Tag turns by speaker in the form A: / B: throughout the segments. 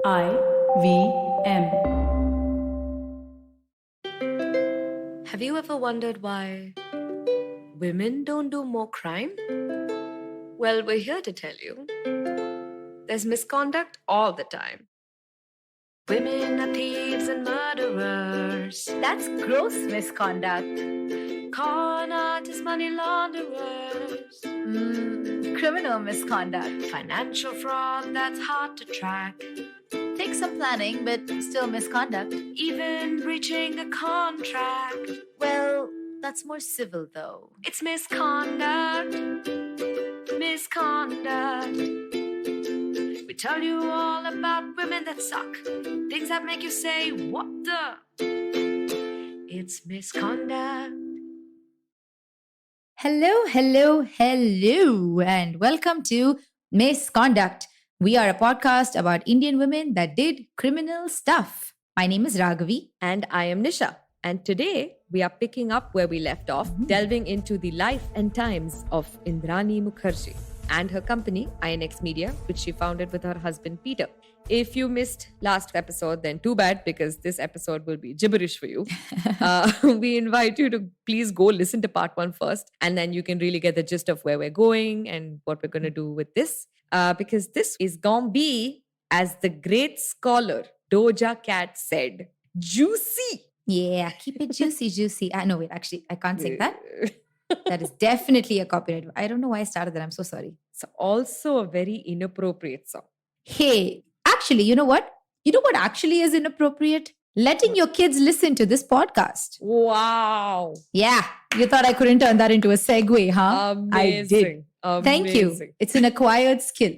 A: IVM.
B: Have you ever wondered why women don't do more crime? Well, we're here to tell you. There's misconduct all the time. Women are thieves and murderers.
A: That's gross misconduct.
B: Con artists, money launderers.
A: Criminal misconduct.
B: Financial fraud that's hard to track.
A: Takes some planning, but still misconduct.
B: Even breaching a contract.
A: Well, that's more civil though.
B: It's misconduct. Misconduct. We tell you all about women that suck. Things that make you say, what the? It's misconduct.
A: Hello, and welcome to Misconduct. We are a podcast about Indian women that did criminal stuff. My name is Raghavi.
C: And I am Nisha. And today we are picking up where we left off, delving into the life and times of Indrani Mukerjea and her company, INX Media, which she founded with her husband Peter. If you missed last episode, then too bad, because this episode will be gibberish for you. We invite you to please go listen to part 1 first, and then you can really get the gist of where we're going and what we're going to do with this. Because this is going to be, as the great scholar Doja Cat said, juicy.
A: Yeah, keep it juicy. No, wait, actually, I can't sing that. That is definitely a copyright. I don't know why I started that. I'm so sorry.
C: It's also a very inappropriate song.
A: Hey, actually, you know what? You know what actually is inappropriate? Letting your kids listen to this podcast.
C: Wow.
A: Yeah, you thought I couldn't turn that into a segue, huh?
C: Amazing.
A: I did. Thank you. It's an acquired skill.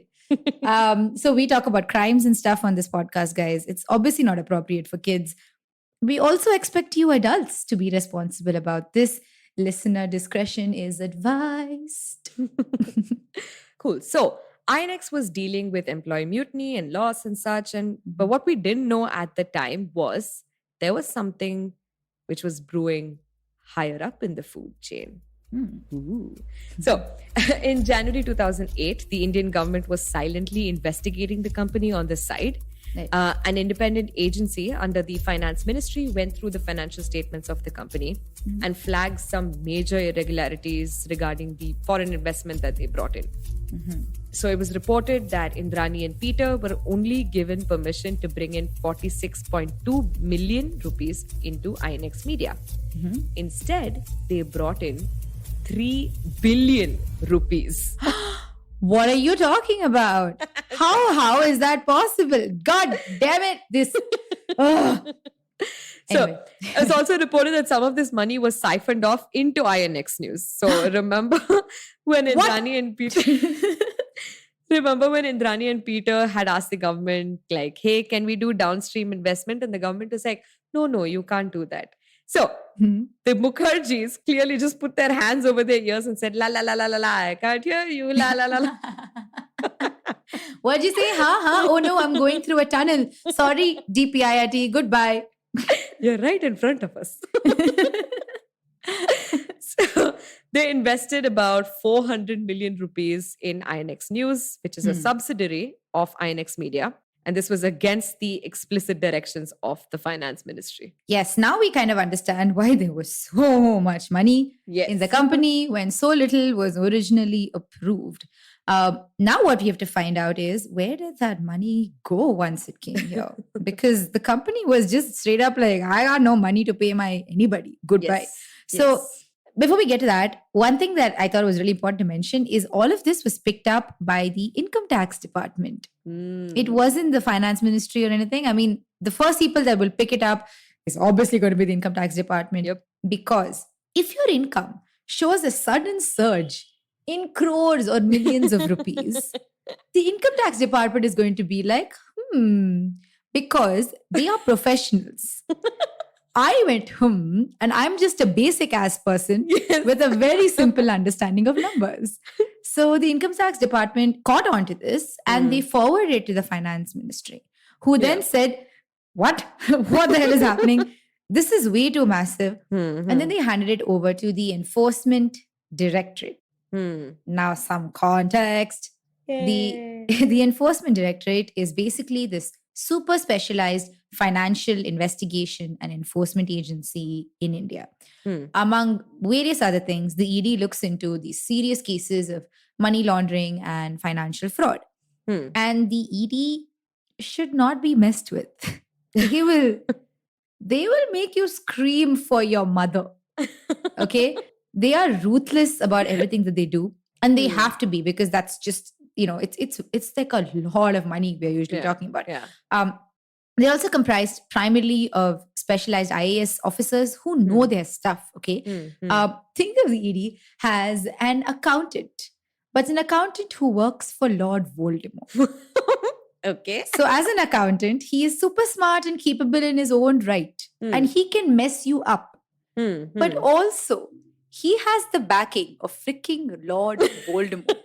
A: So we talk about crimes and stuff on this podcast, guys. It's obviously not appropriate for kids. We also expect you adults to be responsible about this. Listener discretion is advised.
C: Cool. So INX was dealing with employee mutiny and loss and such. But what we didn't know at the time was there was something which was brewing higher up in the food chain. Ooh. So in January 2008, the Indian government was silently investigating the company on the side.
A: Right.
C: An independent agency under the finance ministry went through the financial statements of the company and flagged some major irregularities regarding the foreign investment that they brought in. So it was reported that Indrani and Peter were only given permission to bring in 46.2 million rupees into INX Media. Instead, they brought in 3 billion rupees.
A: What are you talking about? How is that possible? God damn it. This. Ugh.
C: So
A: Anyway.
C: it was also reported that some of this money was siphoned off into INX News. So remember when Indrani and Peter... Remember when Indrani and Peter had asked the government, like, hey, can we do downstream investment? And the government was like, no, you can't do that. So the Mukherjees clearly just put their hands over their ears and said, la, I can't hear you, la.
A: What'd you say? Oh no, I'm going through a tunnel. Sorry, DPIIT, goodbye.
C: You're right in front of us. So they invested about 400 million rupees in INX News, which is a subsidiary of INX Media. And this was against the explicit directions of the finance ministry.
A: Yes, now we kind of understand why there was so much money in the company when so little was originally approved. Now what we have to find out is, where did that money go once it came here? Because the company was just straight up like, I got no money to pay anybody. Goodbye. So before we get to that, one thing that I thought was really important to mention is all of this was picked up by the income tax department. It wasn't the finance ministry or anything. I mean, the first people that will pick it up is obviously going to be the income tax department. Because if your income shows a sudden surge in crores or millions of rupees, the income tax department is going to be like, because they are professionals. I went, and I'm just a basic ass person with a very simple understanding of numbers. So the income tax department caught on to this and they forwarded it to the finance ministry, who then said, what? What the hell is happening? This is way too massive. And then they handed it over to the enforcement directorate. Now, some context. The enforcement directorate is basically this super specialized financial investigation and enforcement agency in India. Among various other things, the ED looks into these serious cases of money laundering and financial fraud. And the ED should not be messed with. They will make you scream for your mother. Okay? They are ruthless about everything that they do. And they have to be, because that's just, it's like a lot of money we're usually talking about. They're also comprised primarily of specialized IAS officers who know their stuff. Okay. Think of the ED as an accountant, but an accountant who works for Lord Voldemort.
C: Okay.
A: So, as an accountant, he is super smart and capable in his own right, and he can mess you up. But also, he has the backing of freaking Lord Voldemort.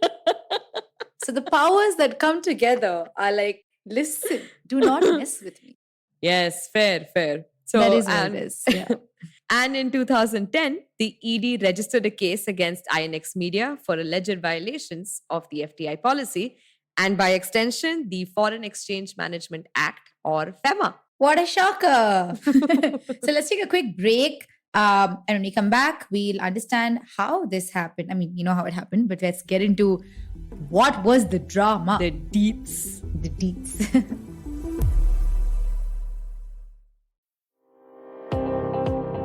A: So, the powers that come together are like, listen, do not mess with me.
C: Yes, fair. So
A: that is what it is. Yeah.
C: And in 2010, the ED registered a case against INX Media for alleged violations of the FDI policy and, by extension, the Foreign Exchange Management Act, or FEMA.
A: What a shocker. So let's take a quick break. And when we come back, we'll understand how this happened. I mean, you know how it happened, but let's get into what was the drama.
C: The deets.
A: The deets.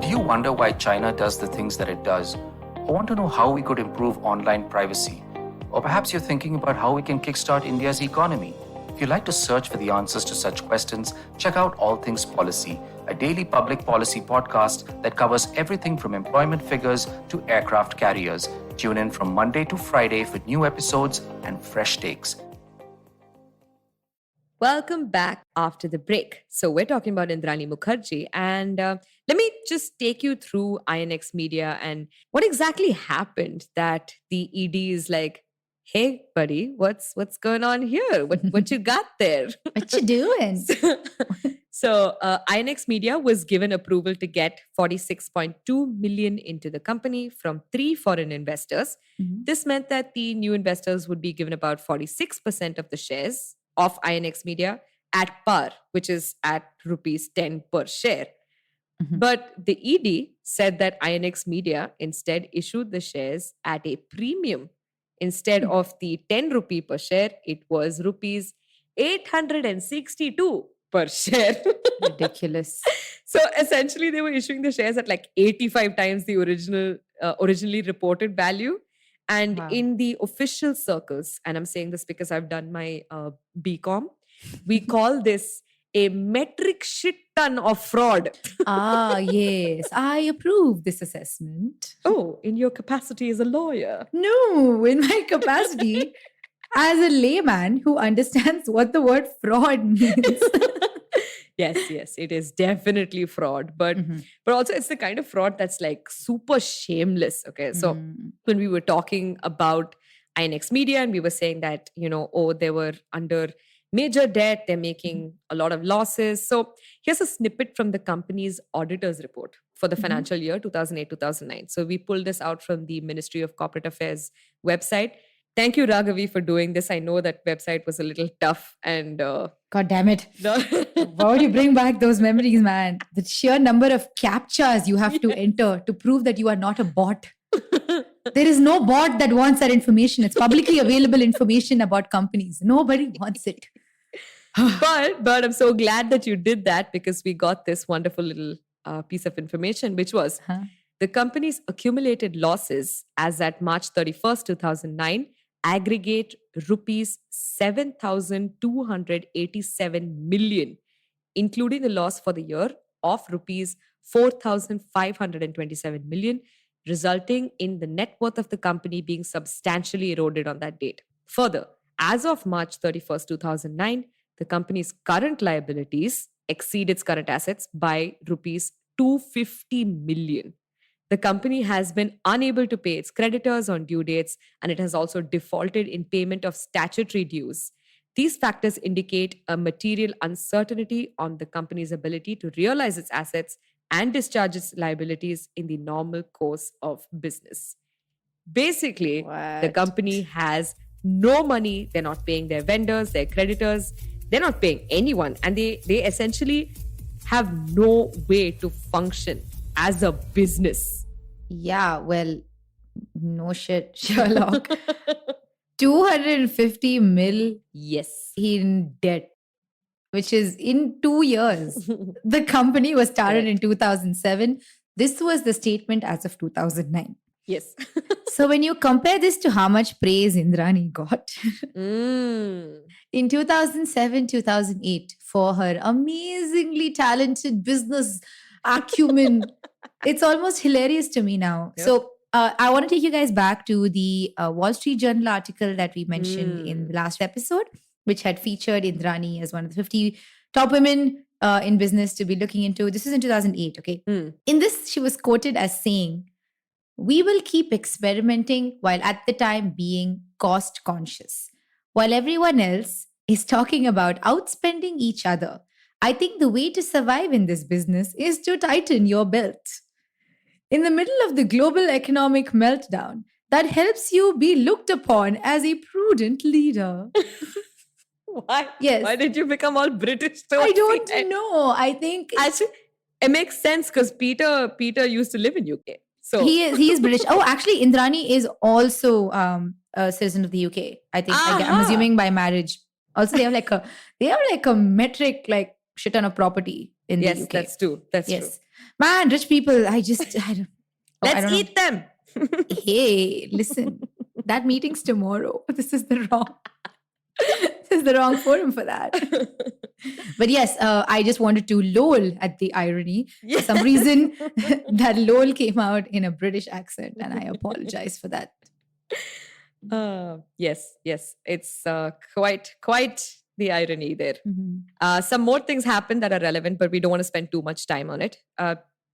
D: Do you wonder why China does the things that it does? Or want to know how we could improve online privacy? Or perhaps you're thinking about how we can kickstart India's economy. If you'd like to search for the answers to such questions, check out All Things Policy, a daily public policy podcast that covers everything from employment figures to aircraft carriers. Tune in from Monday to Friday for new episodes and fresh takes.
C: Welcome back after the break. So we're talking about Indrani Mukerjea, and let me just take you through INX Media and what exactly happened that the ED is like, hey, buddy, what's going on here? What you got there?
A: What you doing?
C: So INX Media was given approval to get 46.2 million into the company from 3 foreign investors. This meant that the new investors would be given about 46% of the shares of INX Media at par, which is at rupees 10 per share. But the ED said that INX Media instead issued the shares at a premium. Instead of the 10 rupee per share, it was rupees 862 per share.
A: Ridiculous.
C: So essentially, they were issuing the shares at like 85 times the originally reported value. And in the official circles, and I'm saying this because I've done my BCom, we call this a metric shit ton of fraud.
A: Yes. I approve this assessment.
C: Oh, in your capacity as a lawyer?
A: No, in my capacity as a layman who understands what the word fraud means.
C: Yes, it is definitely fraud. But also it's the kind of fraud that's like super shameless. Okay. So when we were talking about INX Media and we were saying that, they were under major debt, they're making a lot of losses. So here's a snippet from the company's auditor's report for the financial year 2008-2009. So we pulled this out from the Ministry of Corporate Affairs website. Thank you, Raghavi, for doing this. I know that website was a little tough and...
A: God damn it. Why would you bring back those memories, man? The sheer number of captchas you have to enter to prove that you are not a bot. There is no bot that wants that information. It's publicly available information about companies. Nobody wants it.
C: But I'm so glad that you did that because we got this wonderful little piece of information, which was the company's accumulated losses as at March 31st, 2009 aggregate rupees 7,287 million, including the loss for the year of rupees 4,527 million, resulting in the net worth of the company being substantially eroded on that date. Further, as of March 31st, 2009, the company's current liabilities exceed its current assets by rupees 250 million. The company has been unable to pay its creditors on due dates, and it has also defaulted in payment of statutory dues. These factors indicate a material uncertainty on the company's ability to realize its assets and discharge its liabilities in the normal course of business. Basically, the company has no money. They're not paying their vendors, their creditors. They're not paying anyone, and they essentially have no way to function as a business.
A: Yeah, well, no shit, Sherlock. 250 mil
C: Yes.
A: in debt, which is in 2 years. The company was started in 2007. This was the statement as of 2009.
C: Yes.
A: So when you compare this to how much praise Indrani got in 2007, 2008 for her amazingly talented business acumen, it's almost hilarious to me now.
C: Yep.
A: So I want to take you guys back to the Wall Street Journal article that we mentioned in the last episode, which had featured Indrani as one of the 50 top women in business to be looking into. This is in 2008, okay? In this, she was quoted as saying, "We will keep experimenting while at the time being cost conscious. While everyone else is talking about outspending each other, I think the way to survive in this business is to tighten your belt. In the middle of the global economic meltdown, that helps you be looked upon as a prudent leader."
C: Why?
A: Yes.
C: Why did you become all British?
A: I don't know. I think
C: Actually, it makes sense because Peter used to live in UK. So
A: he is British. Oh, actually, Indrani is also a citizen of the UK. I think I'm assuming by marriage. Also, they have like a metric like shit ton of property in the UK.
C: Yes, that's true. That's true.
A: Man, rich people. I don't.
C: Let's eat them.
A: Hey, listen, that meeting's tomorrow. This is the wrong forum for that. But yes, I just wanted to lol at the irony. For some reason, that lol came out in a British accent, and I apologize for that.
C: Yes. It's quite the irony there. Some more things happened that are relevant, but we don't want to spend too much time on it.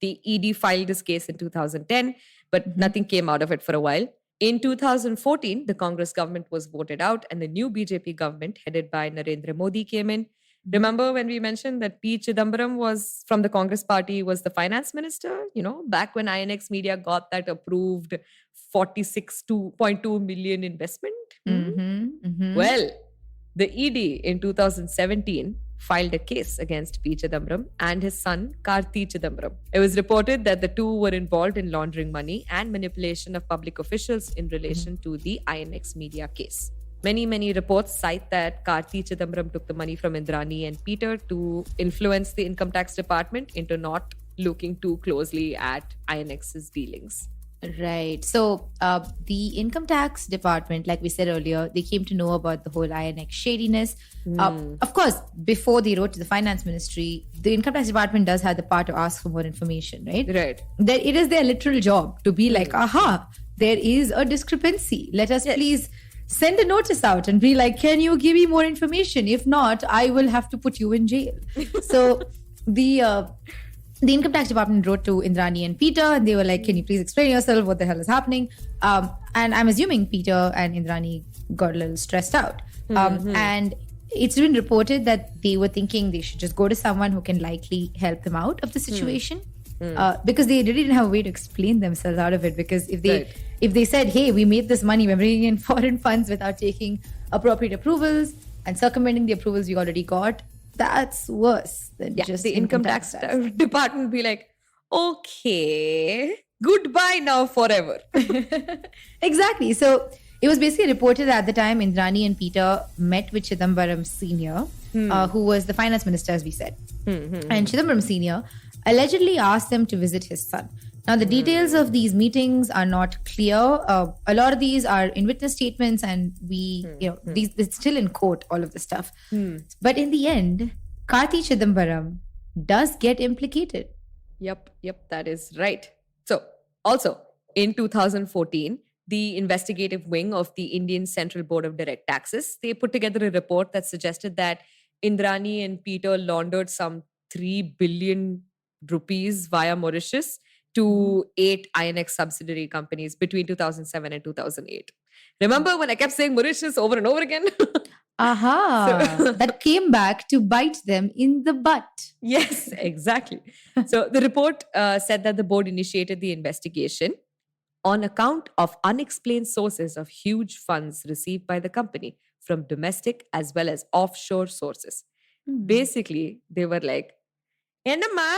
C: The ED filed this case in 2010, but nothing came out of it for a while. In 2014, the Congress government was voted out and the new BJP government headed by Narendra Modi came in. Remember when we mentioned that P. Chidambaram was from the Congress party, was the finance minister, back when INX Media got that approved 46.2 million investment? Well, the ED in 2017 filed a case against P. Chidambaram and his son Karti Chidambaram. It was reported that the two were involved in laundering money and manipulation of public officials in relation to the INX Media case. Many reports cite that Karti Chidambaram took the money from Indrani and Peter to influence the income tax department into not looking too closely at INX's dealings.
A: Right. So the income tax department, like we said earlier, they came to know about the whole INX shadiness. Of course, before they wrote to the finance ministry, the income tax department does have the power to ask for more information, right?
C: Right.
A: It is their literal job to be like, aha, there is a discrepancy. Let us please send a notice out and be like, can you give me more information? If not, I will have to put you in jail. So the income tax department wrote to Indrani and Peter, and they were like, can you please explain yourself? What the hell is happening? And I'm assuming Peter and Indrani got a little stressed out. And it's been reported that they were thinking they should just go to someone who can likely help them out of the situation. Because they really didn't have a way to explain themselves out of it. Because if they said, hey, we made this money, we're bringing in foreign funds without taking appropriate approvals and circumventing the approvals we already got, that's worse than just
C: the income tax department would be like, okay, goodbye now forever.
A: Exactly. So it was basically reported that at the time Indrani and Peter met with Chidambaram Senior, who was the finance minister, as we said. And Chidambaram Senior allegedly asked them to visit his son. Now, the details of these meetings are not clear. A lot of these are in witness statements, and it's still in court, all of this stuff. But in the end, Karti Chidambaram does get implicated.
C: Yep, that is right. So, also, in 2014, the investigative wing of the Indian Central Board of Direct Taxes, they put together a report that suggested that Indrani and Peter laundered some 3 billion rupees via Mauritius to 8 INX subsidiary companies between 2007 and 2008. Remember when I kept saying Mauritius over and over again?
A: That came back to bite them in the butt.
C: Yes, exactly. So the report said that the board initiated the investigation on account of unexplained sources of huge funds received by the company from domestic as well as offshore sources. Basically, they were like, Enama,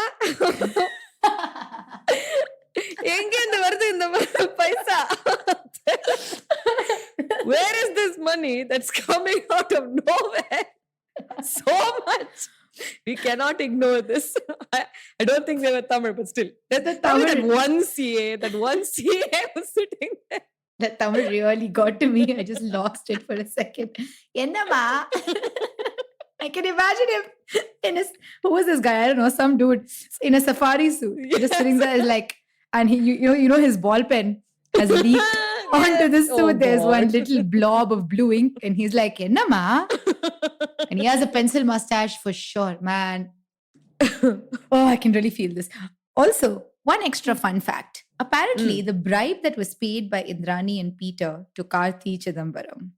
C: எங்கேருந்து வருது இந்த பைசா? Where is this money that's coming out of nowhere? So much. We cannot ignore this. I don't think they were Tamil, but still. That one CA was sitting there.
A: That Tamil really got to me. I just lost it for a second. Ennama? I can imagine him who was this guy? I don't know, some dude in a safari suit. Just sitting there like, and he, you know, his ball pen has leaked onto this suit. There's one little blob of blue ink, and he's like, Ennama? And he has a pencil mustache for sure, man. Oh, I can really feel this. Also, one extra fun fact. Apparently, the bribe that was paid by Indrani and Peter to Karthi Chidambaram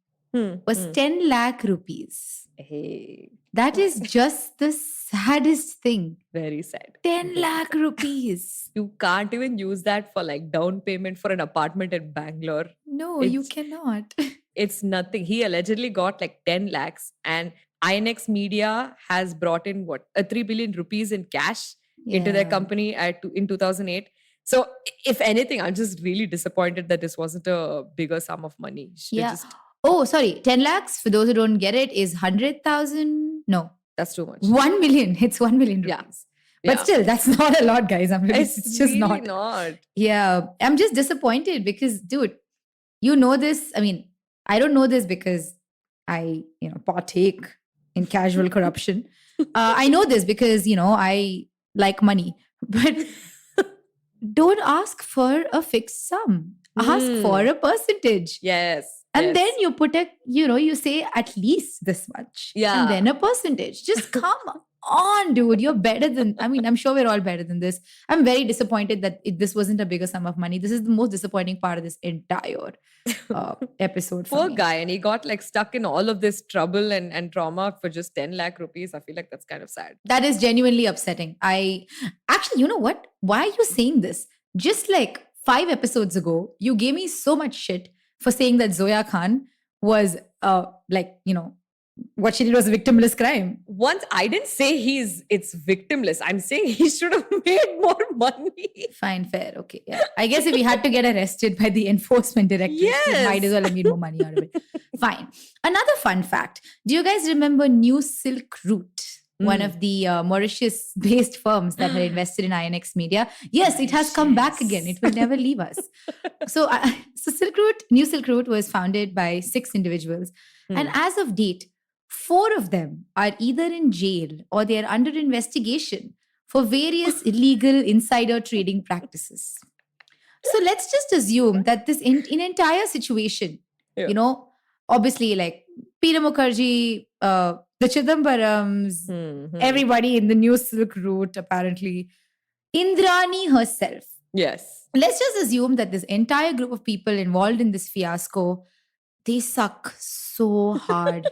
A: was 10 lakh rupees.
C: Hey.
A: That is just the saddest thing.
C: Very sad.
A: 10 lakh rupees.
C: You can't even use that for like down payment for an apartment in Bangalore.
A: No, you cannot.
C: It's nothing. He allegedly got like 10 lakhs and INX Media has brought in 3 billion rupees in cash into their company in 2008. So if anything, I'm just really disappointed that this wasn't a bigger sum of money.
A: Oh, sorry. 10 lakhs, for those who don't get it, is 100,000. No.
C: That's too much.
A: 1 million. It's 1 million rupees. But still, that's not a lot, guys. It's just
C: really
A: not. Yeah. I'm just disappointed because, dude, you know this. I mean, I don't know this because I, partake in casual corruption. I know this because, I like money. But don't ask for a fixed sum. Ask for a percentage.
C: Yes.
A: And then you put you say at least this much.
C: Yeah.
A: And then a percentage. Just come on, dude. You're better than, I'm sure we're all better than this. I'm very disappointed that this wasn't a bigger sum of money. This is the most disappointing part of this entire episode for
C: Poor
A: me.
C: guy. And he got like stuck in all of this trouble and trauma for just 10 lakh rupees. I feel like that's kind of sad.
A: That is genuinely upsetting. Actually, you know what? Why are you saying this? Just like 5 episodes ago, you gave me so much shit for saying that Zoya Khan was what she did was a victimless crime.
C: Once I didn't say it's victimless. I'm saying he should have made more money.
A: Fine, fair, okay. Yeah. I guess if he had to get arrested by the enforcement directorate, he might as well have made more money out of it. Fine. Another fun fact. Do you guys remember New Silk Route? One of the Mauritius-based firms that had invested in INX Media. Yes, it has come back again. It will never leave us. So New Silk Route was founded by 6 individuals. And as of date, 4 of them are either in jail or they are under investigation for various illegal insider trading practices. So let's just assume that this entire situation, obviously like Peter Mukerjea, the Chidambarams, everybody in the New Silk Route, apparently, Indrani herself.
C: Yes.
A: Let's just assume that this entire group of people involved in this fiasco, they suck so hard.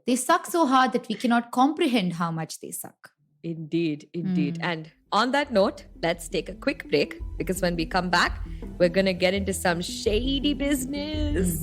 A: They suck so hard that we cannot comprehend how much they suck.
C: Indeed. And on that note, let's take a quick break because when we come back, we're going to get into some shady business.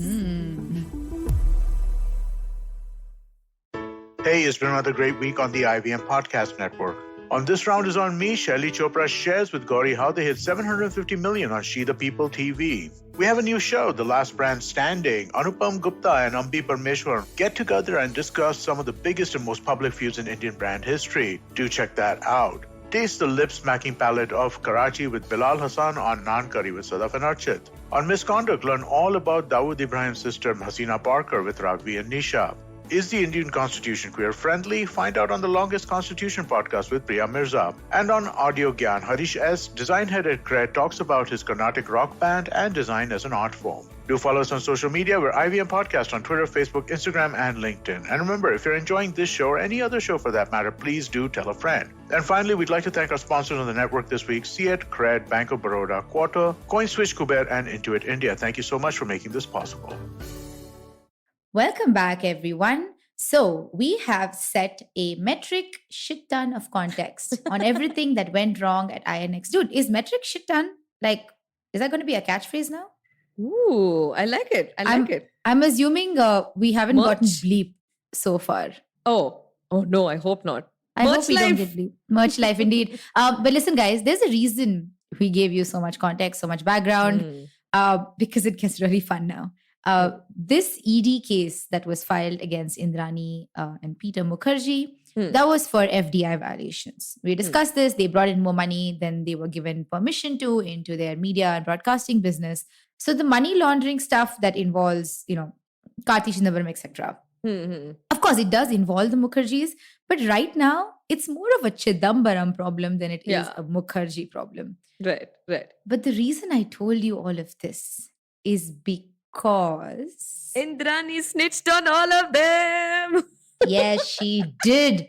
E: Hey, it's been another great week on the IVM Podcast Network. On This Round is on me, Shaili Chopra shares with Gauri how they hit 750 million on She the People TV. We have a new show, The Last Brand Standing. Anupam Gupta and Ambi Parmeshwar get together and discuss some of the biggest and most public feuds in Indian brand history. Do check that out. Taste the lip-smacking palette of Karachi with Bilal Hassan on Naan Curry with Sadaf and Archit. On Misconduct, learn all about Dawood Ibrahim's sister Hasina Parker with Ragvi and Nisha. Is the Indian Constitution queer-friendly? Find out on the Longest Constitution podcast with Priya Mirza. And on Audio Gyan, Harish S., design head at Cred, talks about his Carnatic rock band and design as an art form. Do follow us on social media. We're IVM Podcast on Twitter, Facebook, Instagram, and LinkedIn. And remember, if you're enjoying this show or any other show for that matter, please do tell a friend. And finally, we'd like to thank our sponsors on the network this week, Seat, Cred, Bank of Baroda, Quarter, CoinSwitch, Kuber, and Intuit India. Thank you so much for making this possible.
A: Welcome back, everyone. So we have set a metric shit ton of context on everything that went wrong at INX. Dude, is metric shit ton is that going to be a catchphrase now?
C: Ooh, I like it. I like it.
A: I'm assuming we haven't gotten
C: Merch?
A: bleep so far.
C: Oh no, I hope not.
A: I hope
C: Merch
A: we don't
C: life.
A: get bleep. Merch life, indeed. But listen, guys, there's a reason we gave you so much context, so much background, because it gets really fun now. This ED case that was filed against Indrani and Peter Mukerjea, that was for FDI violations. We discussed this. They brought in more money than they were given permission to into their media and broadcasting business. So the money laundering stuff that involves, Karthi Chidambaram, etc. Of course, it does involve the Mukherjees, but right now it's more of a Chidambaram problem than it is a Mukherjee problem.
C: Right.
A: But the reason I told you all of this is because
C: Indrani snitched on all of them.
A: yes, she did.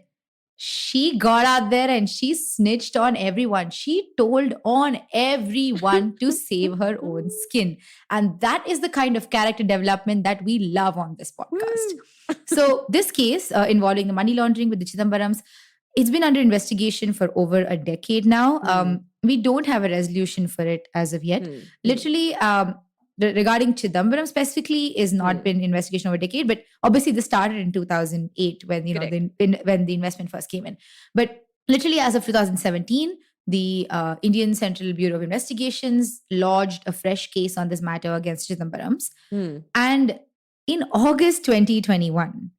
A: She got out there and she snitched on everyone. She told on everyone to save her own skin. And that is the kind of character development that we love on this podcast. So this case involving the money laundering with the Chidambarams, it's been under investigation for over a decade now. We don't have a resolution for it as of yet. Literally, regarding Chidambaram specifically is not been investigation over a decade, but obviously this started in 2008 when when the investment first came in. But literally as of 2017, the Indian Central Bureau of Investigations lodged a fresh case on this matter against Chidambarams. And in August 2021,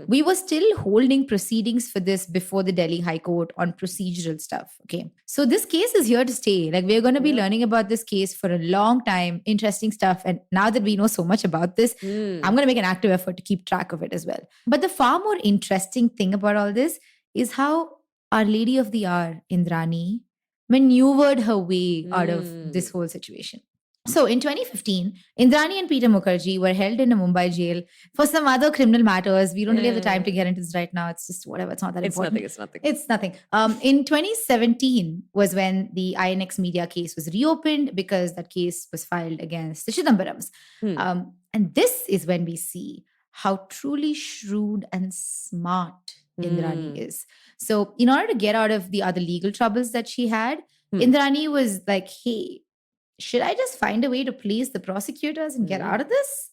A: we were still holding proceedings for this before the Delhi High Court on procedural stuff. Okay. So this case is here to stay. Like, we're going to be learning about this case for a long time, interesting stuff. And now that we know so much about this, I'm going to make an active effort to keep track of it as well. But the far more interesting thing about all this is how Our Lady of the Hour, Indrani, maneuvered her way out of this whole situation. So in 2015, Indrani and Peter Mukerjea were held in a Mumbai jail for some other criminal matters. We don't really have the time to get into this right now. It's just whatever. It's not that important. It's nothing. In 2017 was when the INX media case was reopened because that case was filed against the Chidambarams. And this is when we see how truly shrewd and smart Indrani is. So in order to get out of the other legal troubles that she had, Indrani was like, hey, should I just find a way to please the prosecutors and get out of this?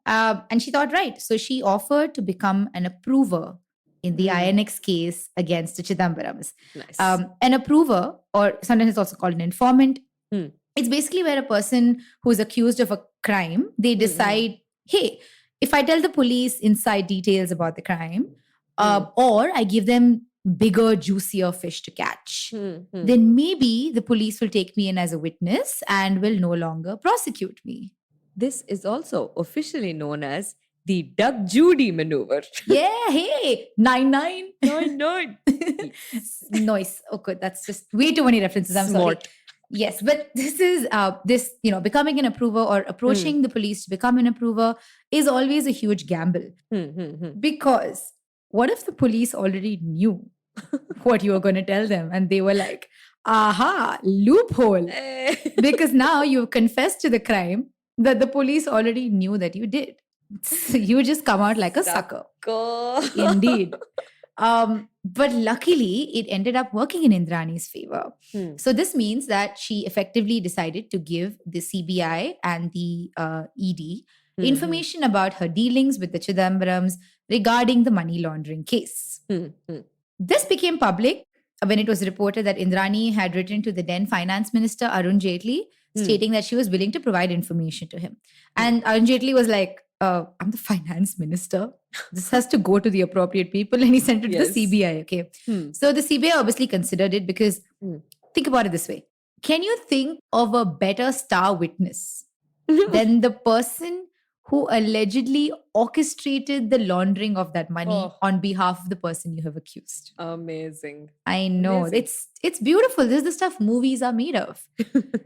A: And she thought, right. So she offered to become an approver in the INX case against the Chidambarams.
C: Nice.
A: An approver, or sometimes it's also called an informant, it's basically where a person who's accused of a crime, they decide, hey, if I tell the police inside details about the crime, or I give them bigger, juicier fish to catch, then maybe the police will take me in as a witness and will no longer prosecute me.
C: This is also officially known as the Doug Judy maneuver.
A: Yeah, hey, 9-9.
C: 9-9.
A: Nice. Oh, good. That's just way too many references. I'm sorry. Yes, but this is becoming an approver or approaching the police to become an approver is always a huge gamble. Because what if the police already knew what you were going to tell them and they were like, aha, loophole. Because now you've confessed to the crime that the police already knew that you did. So you just come out like a sucker. Indeed. But luckily, it ended up working in Indrani's favor. So this means that she effectively decided to give the CBI and the ED information about her dealings with the Chidambarams regarding the money laundering case. This became public when it was reported that Indrani had written to the then finance minister, Arun Jaitley, stating that she was willing to provide information to him. And Arun Jaitley was like, I'm the finance minister. This has to go to the appropriate people. And he sent it to the CBI. Okay. So the CBI obviously considered it because think about it this way. Can you think of a better star witness than the person who allegedly orchestrated the laundering of that money on behalf of the person you have accused?
C: Amazing.
A: I know.
C: Amazing.
A: It's beautiful. This is the stuff movies are made of.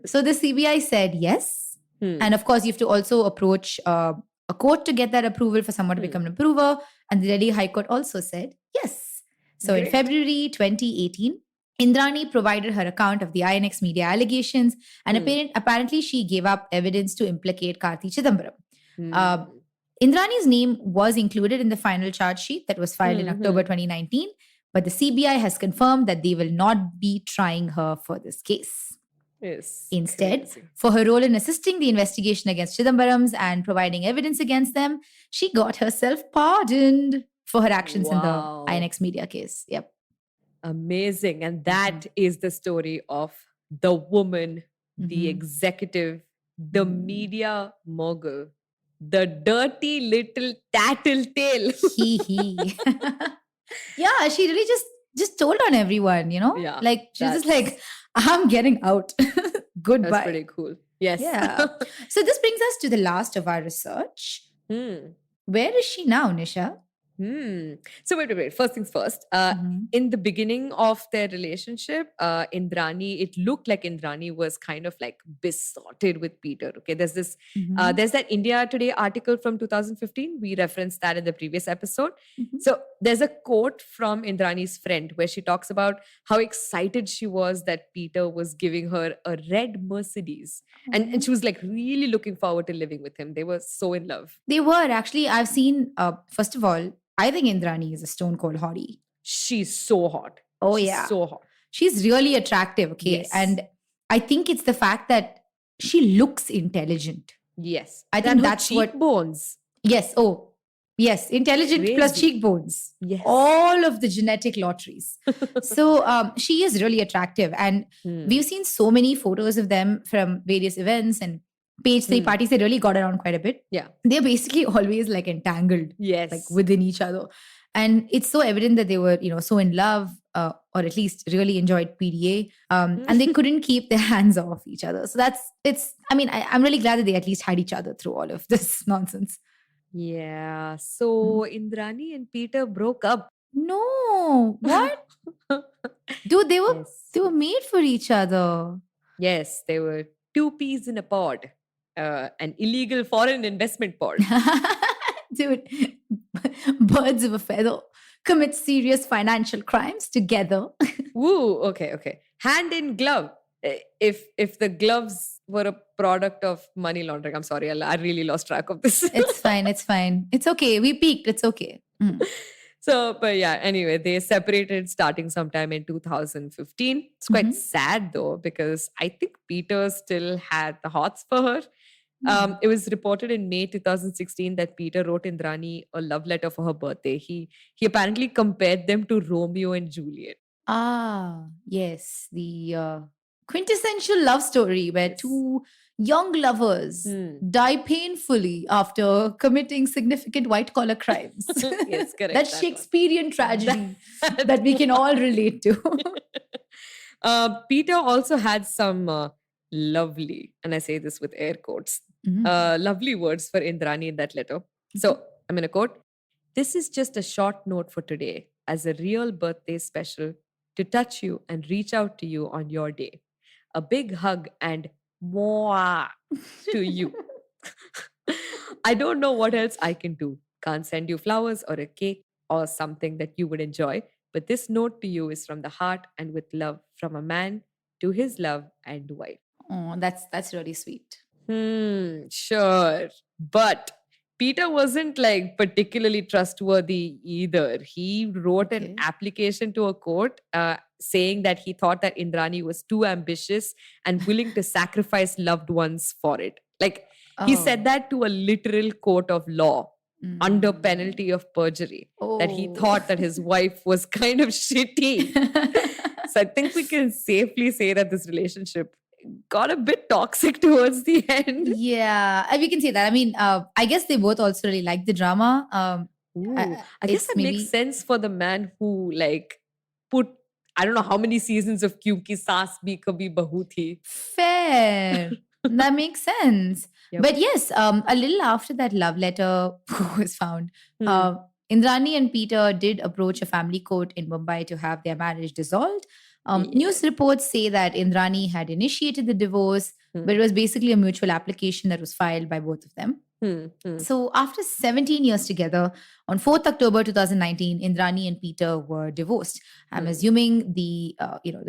A: So the CBI said yes. And of course, you have to also approach a court to get that approval for someone to become an approver. And the Delhi High Court also said yes. So in February 2018, Indrani provided her account of the INX media allegations. And apparently she gave up evidence to implicate Karthi Chidambaram. Indrani's name was included in the final charge sheet that was filed in October 2019, but the CBI has confirmed that they will not be trying her for this case.
C: Yes.
A: Instead,
C: Crazy.
A: for her role in assisting the investigation against Chidambarams and providing evidence against them, she got herself pardoned for her actions in the
C: Wow.
A: INX media case. Yep.
C: Amazing. And that is the story of the woman, the executive, the media mogul, the dirty little tattletale.
A: He. Yeah, she really just told on everyone,
C: Yeah,
A: like she was just
C: that's-
A: like, I'm getting out. Goodbye.
C: That's pretty cool. Yes.
A: Yeah. So this brings us to the last of our research. Where is she now, Nisha?
C: So wait. First things first. In the beginning of their relationship, Indrani, it looked like Indrani was kind of like besotted with Peter. Okay, there's this, there's that India Today article from 2015. We referenced that in the previous episode. So there's a quote from Indrani's friend where she talks about how excited she was that Peter was giving her a red Mercedes, and she was like really looking forward to living with him. They were so in love.
A: They were actually. I've seen. First of all, I think Indrani is a stone cold hottie.
C: She's so hot.
A: Oh,
C: She's
A: yeah.
C: so hot.
A: She's really attractive, okay?
C: Yes.
A: And I think it's the fact that she looks intelligent.
C: Yes.
A: I think
C: And her
A: that's what.
C: cheekbones.
A: Yes. Oh, yes. Intelligent plus
C: Crazy.
A: cheekbones.
C: Yes.
A: All of the genetic lotteries. So she is really attractive. And we've seen so many photos of them from various events and page 3 parties. They really got around quite a bit.
C: Yeah.
A: They're basically always like entangled.
C: Yes.
A: Like within each other. And it's so evident that they were, so in love, or at least really enjoyed PDA. And they couldn't keep their hands off each other. So I'm really glad that they at least had each other through all of this nonsense.
C: Yeah. So Indrani and Peter broke up.
A: No, what? Dude, they were
C: Yes.
A: they were made for each other.
C: Yes, they were two peas in a pod. An illegal foreign investment pod.
A: Dude, birds of a feather commit serious financial crimes together.
C: Woo, okay. Hand in glove. If the gloves were a product of money laundering, I'm sorry, I really lost track of this.
A: It's fine. It's okay. We peaked. It's okay.
C: So, but yeah, anyway, they separated starting sometime in 2015. It's quite sad though, because I think Peter still had the hots for her. It was reported in May 2016 that Peter wrote Indrani a love letter for her birthday. He apparently compared them to Romeo and Juliet.
A: Ah, yes. The quintessential love story where two young lovers die painfully after committing significant white collar crimes.
C: Yes, correct.
A: That Shakespearean tragedy that we can all relate to.
C: Peter also had some lovely, and I say this with air quotes, lovely words for Indrani in that letter. So I'm going to quote, "This is just a short note for today as a real birthday special to touch you and reach out to you on your day. A big hug and mwah to you. I don't know what else I can do. Can't send you flowers or a cake or something that you would enjoy. But this note to you is from the heart and with love from a man to his love and wife."
A: Oh, that's really sweet.
C: Sure. But Peter wasn't like particularly trustworthy either. He wrote an application to a court saying that he thought that Indrani was too ambitious and willing to sacrifice loved ones for it. Like he said that to a literal court of law under penalty of perjury, that he thought that his wife was kind of shitty. So I think we can safely say that this relationship got a bit toxic towards the end.
A: Yeah, we can say that. I mean, I guess they both also really like the drama.
C: I guess that makes sense for the man who like put, I don't know how many seasons of Kyunki Saas Bhi Kabhi Bahu Thi.
A: Fair. That makes sense.
C: Yep.
A: But yes, a little after that love letter was found, Indrani and Peter did approach a family court in Mumbai to have their marriage dissolved. News reports say that Indrani had initiated the divorce, but it was basically a mutual application that was filed by both of them. So after 17 years together, on 4th October 2019, Indrani and Peter were divorced. I'm assuming the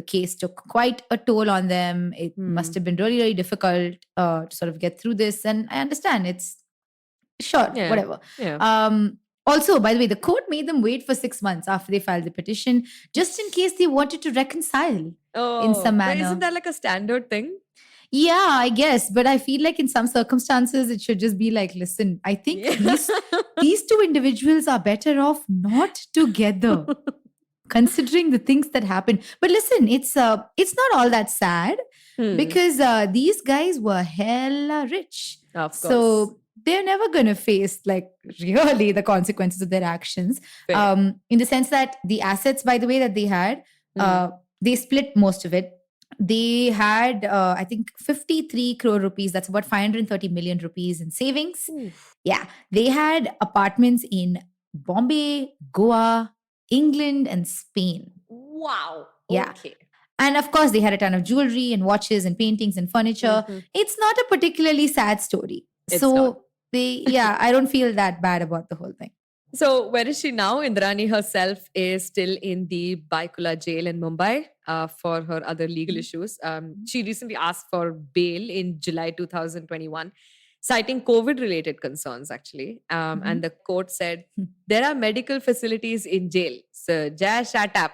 A: case took quite a toll on them. It must have been really, really difficult to sort of get through this. And I understand it's whatever.
C: Yeah.
A: Also, by the way, the court made them wait for 6 months after they filed the petition, just in case they wanted to reconcile in some manner.
C: Isn't that like a standard thing?
A: Yeah, I guess. But I feel like in some circumstances, it should just be like, listen, I think these two individuals are better off not together, considering the things that happen. But listen, it's not all that sad because these guys were hella rich.
C: Of course.
A: So they're never going to face like really the consequences of their actions.
C: Fair.
A: In the sense that the assets, by the way, that they had, they split most of it. They had, I think, 53 crore rupees. That's about 530 million rupees in savings.
C: Oof.
A: Yeah. They had apartments in Bombay, Goa, England, and Spain.
C: Wow.
A: Yeah.
C: Okay.
A: And of course, they had a ton of jewelry and watches and paintings and furniture. It's not a particularly sad story.
C: It's not.
A: I don't feel that bad about the whole thing.
C: So where is she now? Indrani herself is still in the Baikula jail in Mumbai for her other legal issues. She recently asked for bail in July 2021, citing COVID-related concerns, actually. And the court said, there are medical facilities in jail. So just shut up.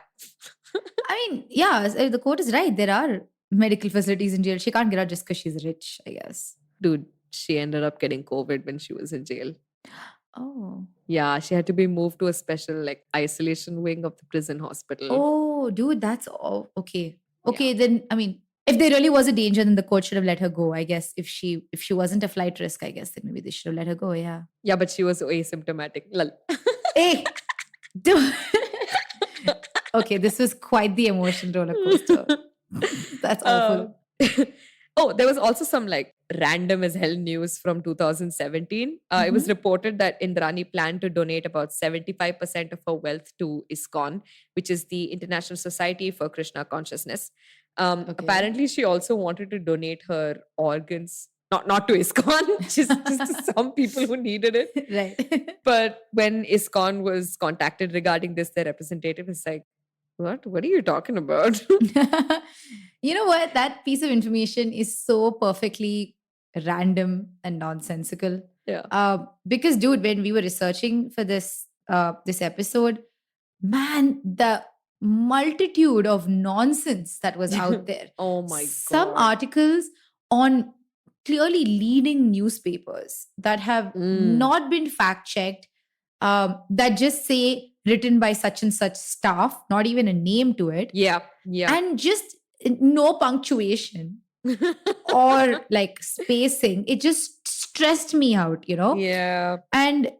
A: I mean, yeah, the court is right. There are medical facilities in jail. She can't get out just because she's rich, I guess.
C: Dude, she ended up getting COVID when she was in jail.
A: Oh.
C: Yeah, she had to be moved to a special like isolation wing of the prison hospital.
A: Oh, dude, that's all. Okay. Okay, then, I mean, if there really was a danger, then the court should have let her go. I guess if she wasn't a flight risk, I guess then maybe they should have let her go. Yeah.
C: Yeah, but she was asymptomatic. Lol.
A: Hey, dude. Okay, this was quite the emotion roller coaster. That's awful.
C: Oh, there was also some like random as hell news from 2017. It was reported that Indrani planned to donate about 75% of her wealth to ISKCON, which is the International Society for Krishna Consciousness. Apparently, she also wanted to donate her organs, not to ISKCON, just to some people who needed it.
A: Right.
C: But when ISKCON was contacted regarding this, their representative is like, what are you talking about?
A: You know what? That piece of information is so perfectly random and nonsensical.
C: Yeah.
A: Because, dude, when we were researching for this episode, man, the multitude of nonsense that was out there.
C: Oh my God.
A: Some articles on clearly leading newspapers that have not been fact checked, that just say written by such and such staff, not even a name to it.
C: Yeah.
A: And just no punctuation or like spacing. It just stressed me out,
C: Yeah.
A: And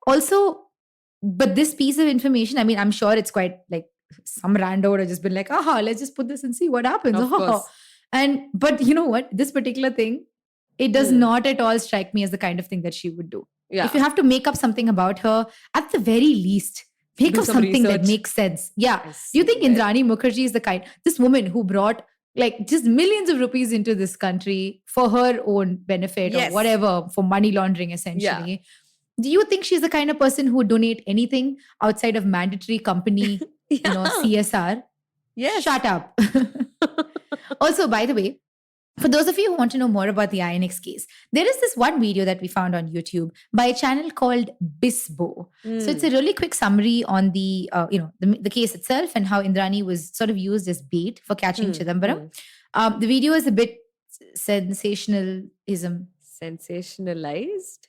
A: also, but this piece of information, I mean, I'm sure it's quite like some rando would have just been like, let's just put this and see what happens.
C: Of course.
A: But you know what? This particular thing, it does not at all strike me as the kind of thing that she would do.
C: Yeah.
A: If you have to make up something about her, at the very least, make
C: Do
A: up
C: some
A: something that
C: research.
A: makes sense. Yeah.
C: Yes,
A: Do you think
C: right.
A: Indrani Mukerjea is this woman who brought like just millions of rupees into this country for her own benefit
C: Yes.
A: or whatever, for money laundering essentially? Do you think she's the kind of person who would donate anything outside of mandatory company, CSR?
C: Yes.
A: Shut up. Also, by the way, for those of you who want to know more about the INX case, there is this one video that we found on YouTube by a channel called Bisbo. So it's a really quick summary on the case itself and how Indrani was sort of used as bait for catching Chidambaram. The video is a bit sensationalism.
C: Sensationalized?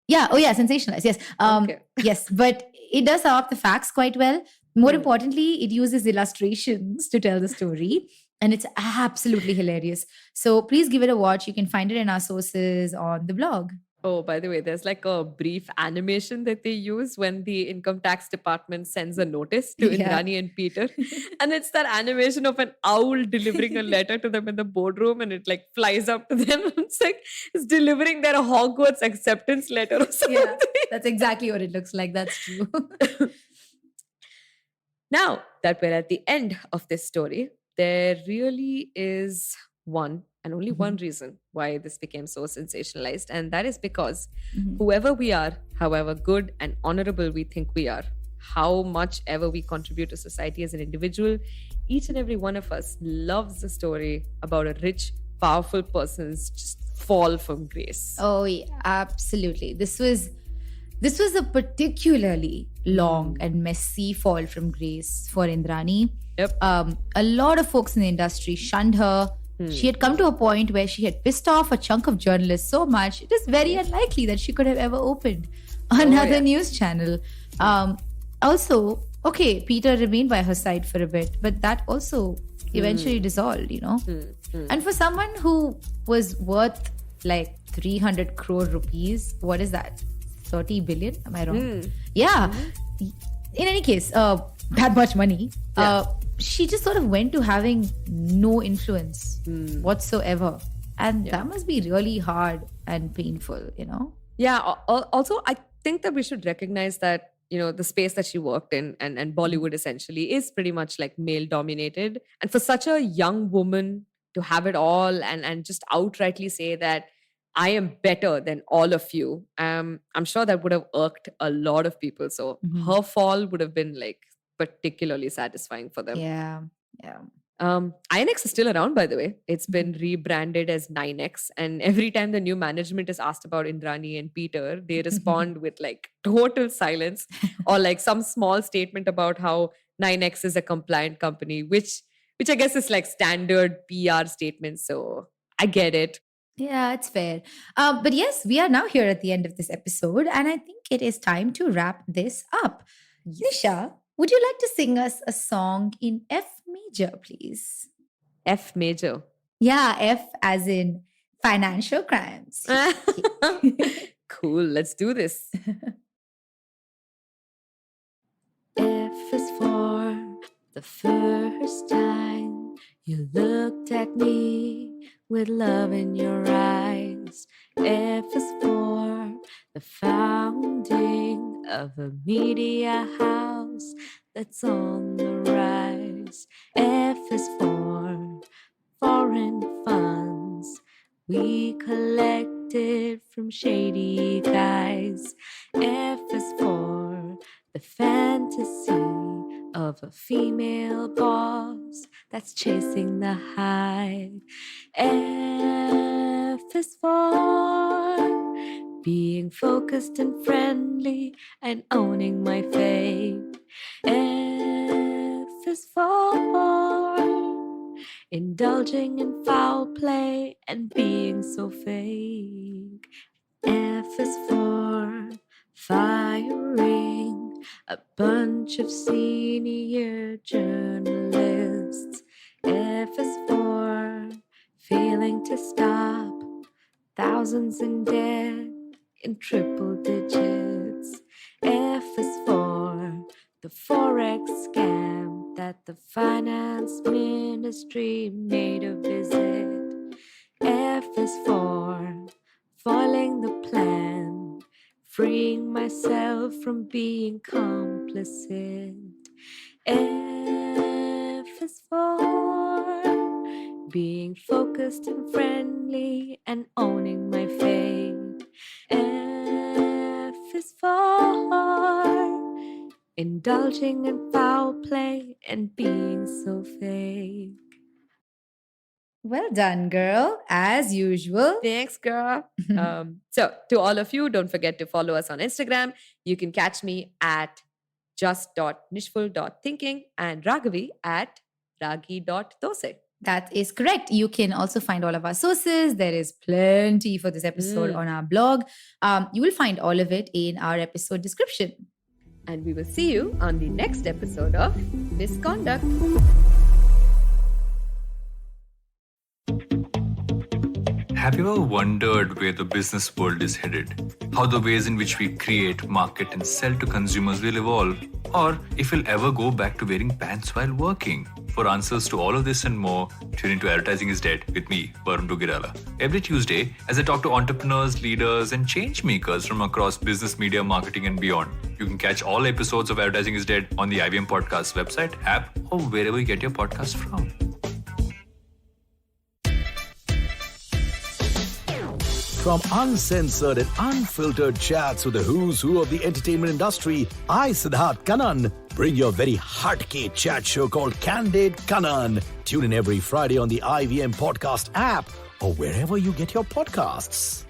A: Yeah. Oh, yeah. Sensationalized. Yes.
C: Okay.
A: Yes. But it does sum up the facts quite well. More importantly, it uses illustrations to tell the story. And it's absolutely hilarious. So please give it a watch. You can find it in our sources on the blog.
C: Oh, by the way, there's like a brief animation that they use when the income tax department sends a notice to Indrani and Peter. And it's that animation of an owl delivering a letter to them in the boardroom and it like flies up to them. It's like it's delivering their Hogwarts acceptance letter or something.
A: Yeah, that's exactly what it looks like. That's true.
C: Now that we're at the end of this story, there really is one and only one reason why this became so sensationalized. And that is because whoever we are, however good and honorable we think we are, how much ever we contribute to society as an individual, each and every one of us loves the story about a rich, powerful person's just fall from grace.
A: Oh, yeah, absolutely. This was a particularly long and messy fall from grace for Indrani.
C: Yep.
A: A lot of folks in the industry shunned her, She had come to a point where she had pissed off a chunk of journalists so much, it is very unlikely that she could have ever opened another news channel. Also, okay, Peter remained by her side for a bit, but that also eventually dissolved, And for someone who was worth like 300 crore rupees, what is that? 30 billion? Am I wrong? Yeah. In any case, that much money. She just sort of went to having no influence whatsoever. And that must be really hard and painful,
C: Yeah. Also, I think that we should recognize that, the space that she worked in and Bollywood essentially is pretty much like male dominated. And for such a young woman to have it all and just outrightly say that I am better than all of you, I'm sure that would have irked a lot of people. So her fall would have been like particularly satisfying for them.
A: Yeah.
C: INX is still around, by the way. It's been rebranded as 9X. And every time the new management is asked about Indrani and Peter, they respond with like total silence or like some small statement about how 9X is a compliant company, which I guess is like standard PR statement. So I get it.
A: Yeah, it's fair. But yes, we are now here at the end of this episode, and I think it is time to wrap this up. Nisha, would you like to sing us a song in F major, please?
C: F major?
A: Yeah, F as in financial crimes.
C: Cool, let's do this.
B: F is for the first time you looked at me with love in your eyes. F is for the founding of a media house that's on the rise. F is for foreign funds we collected from shady guys. F is for the fantasy of a female boss that's chasing the high. F is for being focused and friendly and owning my faith. F is for indulging in foul play and being so fake. F is for firing a bunch of senior journalists. F is for failing to stop thousands in debt in triple digits. F is for the Forex scam that the finance ministry made a visit. F is for foiling the plan, freeing myself from being complicit. F is for being focused and friendly and owning my faith. F is for indulging in foul play and being so fake.
A: Well done, girl, as usual.
C: Thanks, girl. So, to all of you, don't forget to follow us on Instagram. You can catch me at just.nishful.thinking and Raghavi at ragi.dose.
A: That is correct. You can also find all of our sources. There is plenty for this episode on our blog. You will find all of it in our episode description.
C: And we will see you on the next episode of Misconduct.
F: Have you ever wondered where the business world is headed? How the ways in which we create, market, and sell to consumers will evolve? Or if we'll ever go back to wearing pants while working? For answers to all of this and more, tune into Advertising is Dead with me, Varun Duggirala. Every Tuesday, as I talk to entrepreneurs, leaders, and change makers from across business, media, marketing, and beyond. You can catch all episodes of Advertising is Dead on the IVM Podcast website, app, or wherever you get your podcasts from.
G: From uncensored and unfiltered chats with the who's who of the entertainment industry, I, Siddharth Kannan, bring you a very hardcore chat show called Candid Kannan. Tune in every Friday on the IVM Podcast app or wherever you get your podcasts.